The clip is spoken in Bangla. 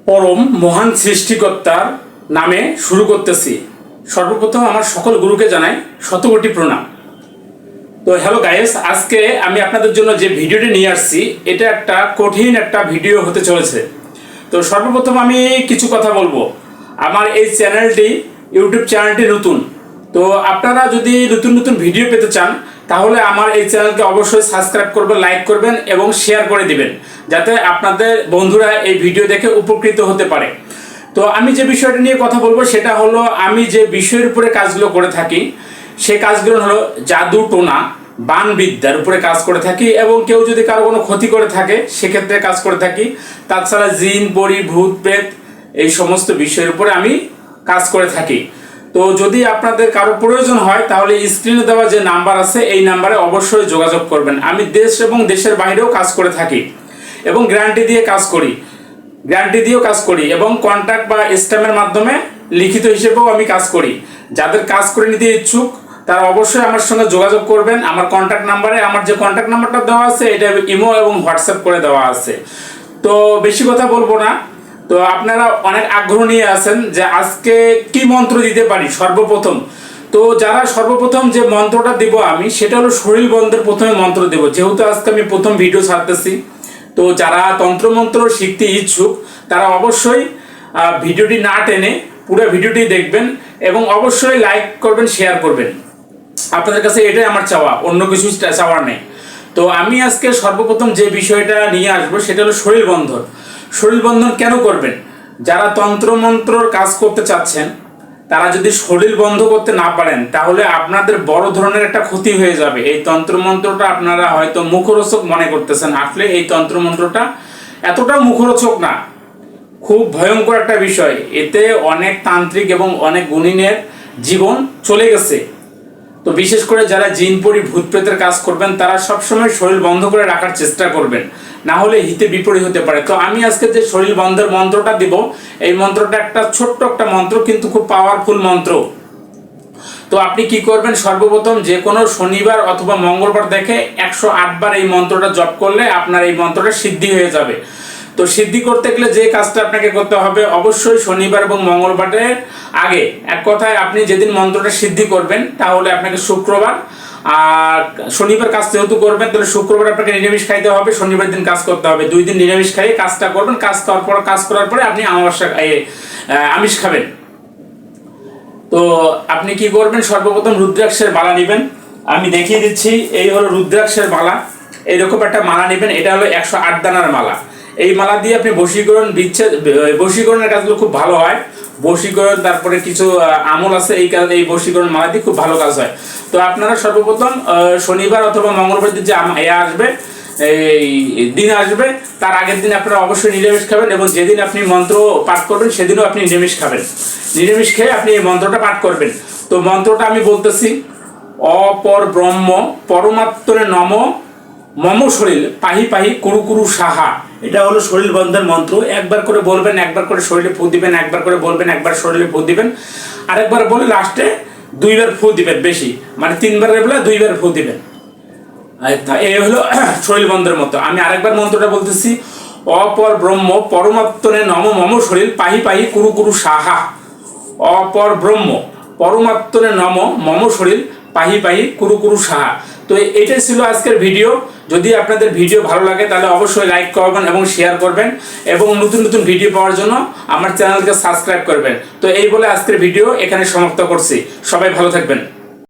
পরম মহান সৃষ্টিকর্তার নামে শুরু করতেছি। সর্বপ্রথম আমার সকল গুরুকে জানাই শতকোটি প্রণাম। তো হ্যালো গাইস, আজকে আমি আপনাদের জন্য যে ভিডিওটি নিয়ে আসছি এটা একটা কঠিন একটা ভিডিও হতে চলেছে। তো সর্বপ্রথম আমি কিছু কথা বলবো। আমার এই চ্যানেলটি ইউটিউব চ্যানেলটি নতুন, তো আপনারা যদি নতুন নতুন ভিডিও পেতে চান তাহলে আমার এই চ্যানেলকে অবশ্যই সাবস্ক্রাইব করবেন, লাইক করবেন এবং শেয়ার করে দিবেন, যাতে আপনাদের বন্ধুরা এই ভিডিও দেখে উপকৃত হতে পারে। তো আমি যে বিষয়টা নিয়ে কথা বলবো সেটা হলো, আমি যে বিষয়ের উপরে কাজগুলো করে থাকি সেই কাজগুলো হলো জাদু টোনা বান বিদ্যার উপরে কাজ করে থাকি, এবং কেউ যদি কারো কোনো ক্ষতি করে থাকে সেক্ষেত্রে কাজ করে থাকি। তাছাড়া জিন পরি ভূত প্রেত এই সমস্ত বিষয়ের উপরে আমি কাজ করে থাকি। তো যদি আপনাদের কারো প্রয়োজন হয় তাহলে স্ক্রিনে দেওয়া যে নাম্বার আছে এই নাম্বারে অবশ্যই যোগাযোগ করবেন। আমি দেশ এবং দেশের বাইরেও কাজ করে থাকি এবং গ্যারান্টি দিয়ে কাজ করি এবং কন্ট্রাক্ট বা স্ট্যাম্পের মাধ্যমে লিখিত হিসেবেও আমি কাজ করি। যাদের কাজ করে নিতে ইচ্ছুক তারা অবশ্যই আমার সঙ্গে যোগাযোগ করবেন। আমার কন্ট্যাক্ট নাম্বারে, আমার যে কন্ট্যাক্ট নাম্বারটা দেওয়া আছে এটা ইমো এবং হোয়াটসঅ্যাপ করে দেওয়া আছে। তো বেশি কথা বলবো না। তো আপনারা অনেক আগ্রহ নিয়ে আছেন যে আজকে কি মন্ত্র দিতে পারি সর্বপ্রথম। তো যারা সর্বপ্রথম যে মন্ত্রটা দিব আমি সেটা হলো শরীর বন্ধের প্রথমে মন্ত্র দেব, যেহেতু আজকে আমি প্রথম ভিডিও ছাড়তেছি। তো যারা তন্ত্রমন্ত্র শিখতে ইচ্ছুক তারা অবশ্যই ভিডিওটি না টেনে পুরো ভিডিওটি দেখবেন এবং অবশ্যই লাইক করবেন, শেয়ার করবেন। আপনাদের কাছে এটাই আমার চাওয়া, অন্য কিছু চাওয়ার নেই। তো আমি আজকে সর্বপ্রথম যে বিষয়টা নিয়ে আসবো সেটা হলো শরীর বন্ধন। শরীর বন্ধন কেন করবেন? যারা তন্ত্রমন্ত্রর কাজ করতে চাচ্ছেন তারা যদি শরীর বন্ধ করতে না পারেন তাহলে আপনাদের বড় ধরনের একটা ক্ষতি হয়ে যাবে। এই তন্ত্রমন্ত্রটা আপনারা হয়তো মুখরোচক মনে করতেছেন, আসলে এই তন্ত্রমন্ত্রটা এতটা মুখরোচক না, খুব ভয়ঙ্কর একটা বিষয়। এতে অনেক তান্ত্রিক এবং অনেক গুণিনের জীবন চলে গেছে। তো বিশেষ করে যারা জিন পরি ভূত প্রেতের কাজ করবেন তারা সবসময় শরীর বন্ধ করে রাখার চেষ্টা করবেন, না হলে হিতে বিপরীত হতে পারে। তো আমি আজকে যে শরীর বন্ধের মন্ত্রটা দিব এই মন্ত্রটা একটা ছোট্ট একটা মন্ত্র, কিন্তু খুব পাওয়ারফুল মন্ত্র। তো আপনি কি করবেন, সর্বপ্রথম যে কোনো শনিবার অথবা মঙ্গলবার দেখে 108 বার এই মন্ত্রটা জপ করলে আপনার এই মন্ত্রটা সিদ্ধি হয়ে যাবে। তো সিদ্ধি করতে গেলে যে কাজটা আপনাকে করতে হবে, অবশ্যই শনিবার এবং মঙ্গলবারের আগে, এক কথায় আপনি যেদিন মন্ত্রটা সিদ্ধি করবেন তাহলে আপনাকে শুক্রবার, আর শনিবার কাজ যেহেতু করবেন তাহলে শুক্রবার আপনাকে নিরামিষ খাইতে হবে, শনিবার দিন কাজ করতে হবে। 2 দিন নিরামিষ খাইয়ে কাজটা করবেন। কাজ করার পরে আপনি আমিষ খাবেন। তো আপনি কি করবেন, সর্বপ্রথম রুদ্রাক্ষের মালা নেবেন। আমি দেখিয়ে দিচ্ছি, এই হলো রুদ্রাক্ষের মালা। এইরকম একটা মালা নেবেন, এটা হলো 108 দানার মালা। এই মালা দিয়ে আপনি বশীকরণের কাজগুলো খুব ভালো হয়। বশীকরণ, তারপরে কিছু আমল আছে এই কাজ, এই বশীকরণ মালা দিয়ে খুব ভালো কাজ হয়। তো আপনারা সর্বপ্রথম শনিবার অথবা মঙ্গলবার দিন যে আসবে, এই দিন আসবে তার আগের দিন আপনারা অবশ্যই নিরামিষ খাবেন, এবং যেদিন আপনি মন্ত্র পাঠ করবেন সেদিনও আপনি নিরামিষ খাবেন। নিরামিষ খেয়ে আপনি এই মন্ত্রটা পাঠ করবেন। তো মন্ত্রটা আমি বলতেছি, অপর ব্রহ্ম পরমাত্মনে নম মম শরীর পাহি পাহি কুরু কুরু সাহা। এটা হলো শরীর বন্ধের মন্ত্র। একবার করে বলবেন, একবার করে শরীরে ফু দিবেন, একবার করে বলবেন, একবার শরীরে ফু দিবেন, আরেকবার বলে লাস্টে 2 বার ফু দিবেন। বেশি মানে 3 বারের বেলা 2 বার ফু দিবেন। এই হলো শরীর বন্ধের মতো। আমি আরেকবার মন্ত্রটা বলতেছি, অপর ব্রহ্ম পরমাত্মনে নম মম শরীর পাহি পাহি কুরু কুরু সাহা। অপর ব্রহ্ম পরমাত্মনে নম মম শরীর পাহি পাহি কুরু কুরু সাহা। তো এটাই ছিল আজকের ভিডিও। যদি আপনাদের ভিডিও ভালো লাগে তাহলে অবশ্যই লাইক করবেন এবং শেয়ার করবেন, এবং নতুন নতুন ভিডিও পাওয়ার জন্য আমার চ্যানেলকে সাবস্ক্রাইব করবেন। তো এই বলে আজকের ভিডিও এখানে সমাপ্ত করছি। সবাই ভালো থাকবেন।